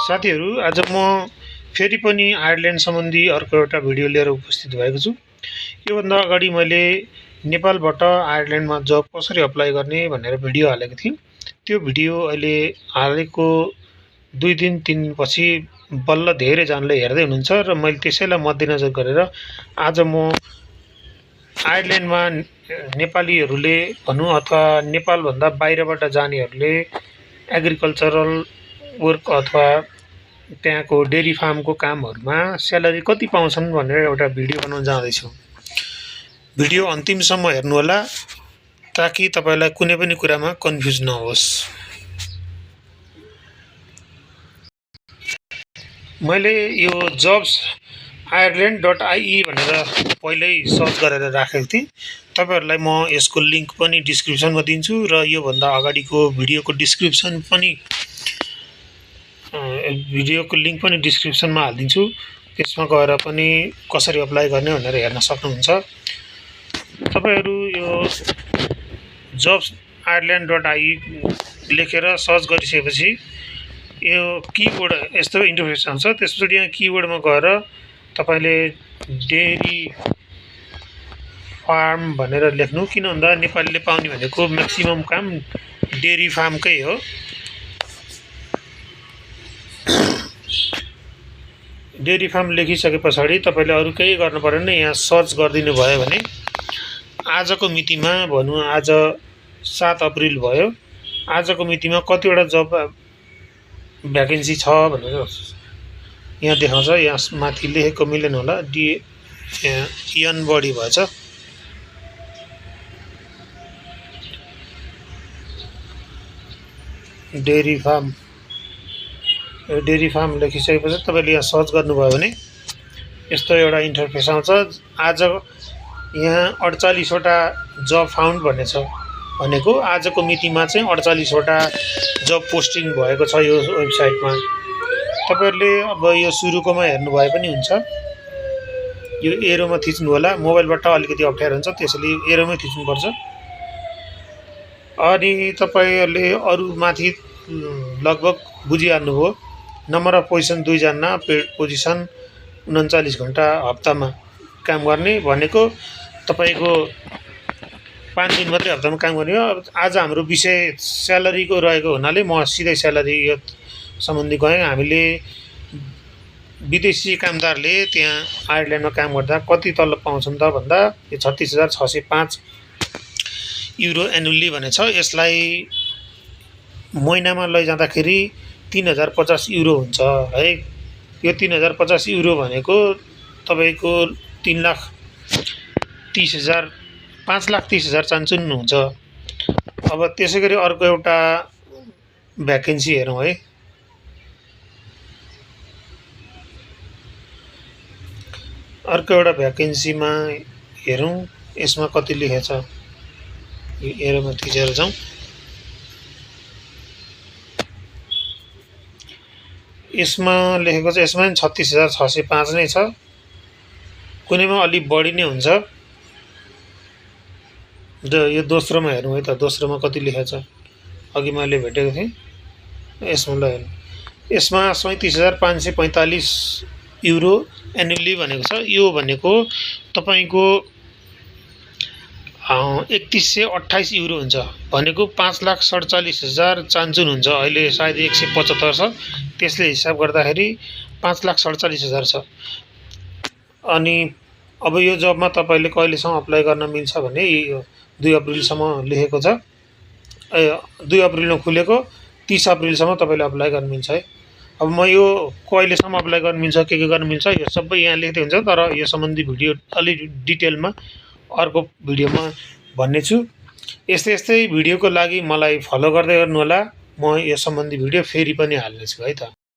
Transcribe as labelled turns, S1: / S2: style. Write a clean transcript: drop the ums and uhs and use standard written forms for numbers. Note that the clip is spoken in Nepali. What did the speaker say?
S1: साथीहरू, आज म फेरि पनि आयरल्यान्ड सम्बन्धी अर्को एउटा भिडियो लिएर उपस्थित भएको छु। योभन्दा अगाडि मैले नेपालबाट आयरल्यान्डमा जब कसरी अप्लाई गर्ने भनेर भिडियो हालेको थिएँ। त्यो भिडियो अहिले हालेको 2 दिन 3 दिनपछि बल्ल धेरैजनाले हेर्दै हुनुहुन्छ र मैले त्यसैलाई मध्यनजर गरेर आज म आयरल्यान्डमा नेपालीहरूले भनौँ अथवा नेपालभन्दा बाहिरबाट जानेहरूले एग्रिकल्चरल वर्क अथवा त्यहाँको डेरी फार्मको कामहरूमा स्यालेरी कति पाउँछन् भनेर एउटा भिडियो बनाउन जाँदैछु। भिडियो अन्तिमसम्म हेर्नुहोला ताकि तपाईलाई कुनै पनि कुरामा कन्फ्युज नहोस्। मैले यो जब्स ireland.ie भनेर पहिल्यै सर्च गरेर राखेको थिएँ। तपाईहरुलाई म यसको लिंक पनि डिस्क्रिप्सनमा दिन्छु र यो भन्दा अगाडिको भिडियोको लिंक पनि डिस्क्रिप्सनमा हाल्दिन्छु। त्यसमा गएर पनि कसरी अप्लाई गर्ने भनेर हेर्न सक्नुहुन्छ। तपाईहरु यो jobs ireland.ie लेखेर सर्च गरिसकेपछि यो किवर्ड यस्तो इन्टरफेस आउँछ। त्यसपछि यहाँ किवर्डमा गएर तपाईले डेरी फार्म भनेर लेख्नु। किन भन्दा नेपालीले पाउने भनेको म्याक्सिमम काम डेरी फार्मकै हो। डेरी फार्म लेखिसकेपछि तपाईले अरु केही गर्न पर्दैन। यहाँ सर्च गरिदिनु भयो भने आजको मितिमा भनौँ आज 7 अप्रिल भयो। आजको मितिमा कतिवटा जब भ्याकेन्सी छ भनेर यहाँ देखाउँछ। यहाँ माथि लेखेको मिलेन होला, एन बढी भएछ। डेरी फार्म लेखिसकेपछि तपाईले यहाँ सर्च गर्नुभयो भने यस्तो एउटा इन्टरफेस आउँछ। आज यहाँ 48 वटा जब फाउन्ड भन्ने छ भनेको आजको मितिमा चाहिँ 48 वटा जब पोस्टिङ भएको छ यो वेबसाइटमा। तपाईहरुले अब यो सुरुकोमा हेर्नु भए पनि हुन्छ। यो एरोमा थिच्नु होला। मोबाइलबाट अलिकति अप्ठ्यारो हुन्छ, त्यसैले एरोमै थिच्नु पर्छ। अनि तपाईहरुले अरु माथि लगभग बुझिहाल्नुभयो। नम्बर अफ पोजिसन 2 जना, पोजिसन 39 घण्टा हप्तामा काम गर्ने भनेको तपाईको 5 दिन मात्रै हप्तामा काम गर्ने हो। आज हाम्रो विषय स्यालेरीको रहेको हुनाले म सिधै स्यालेरी यो सम्बन्धी गएँ। हामीले विदेशी कामदारले त्यहाँ आयरल्यान्डमा काम गर्दा कति तलब पाउँछन् त भन्दा यो 36,605 युरो एनुअली भनेछ। यसलाई महिनामा लैजाँदाखेरि 3050 युरो हुन्छ है। यो 3050 युरो भनेको तपाईको 5,30,000 चान्चुन हुन्छ। अब त्यसैगरी अर्को एउटा भ्याकेन्सी हेरौँ है। अर्को एउटा भ्याकेन्सीमा हेरौँ यसमा कति लेखेछ। यो एरोमा थिचेर जाउँ। यसमा लेखेको छ, यसमा 36,605 नै छ। कुनैमा अलि बढी नै हुन्छ। यो दोस्रोमा हेरौँ है त, दोस्रोमा कति लेखेको छ। अघि मैले भेटेको थिएँ। यसमा ल हेर्नु, यसमा 37,545 युरो एनुअली भनेको छ। यो भनेको तपाईको 3128 युरो हुन्छ भनेको 5,47,000 चान्चुन हुन्छ। अहिले सायद 175 छ। त्यसले हिसाब गर्दाखेरि 5,47,000 छ। अनि अब यो जबमा तपाईले कहिलेसम्म अप्लाई गर्न मिल्छ भने 2 अप्रिलसम्म लेखेको छ। 2 अप्रिलमा खुलेको 30 अप्रिलसम्म तपाईले अप्लाई गर्न मिल्छ है। अब म यो कहिलेसम्म अप्लाई गर्न मिल्छ, के गर्न मिल्छ यो सबै यहाँ लेख्दै हुन्छ। तर यो सम्बन्धी भिडियो अलि डिटेलमा अर्को भिडियोमा भन्ने छु। यस्तै भिडियोको लागि मलाई फलो गर्दै गर्नु होला। म यो सम्बन्धी भिडियो फेरि पनि हाल्ने छु है त।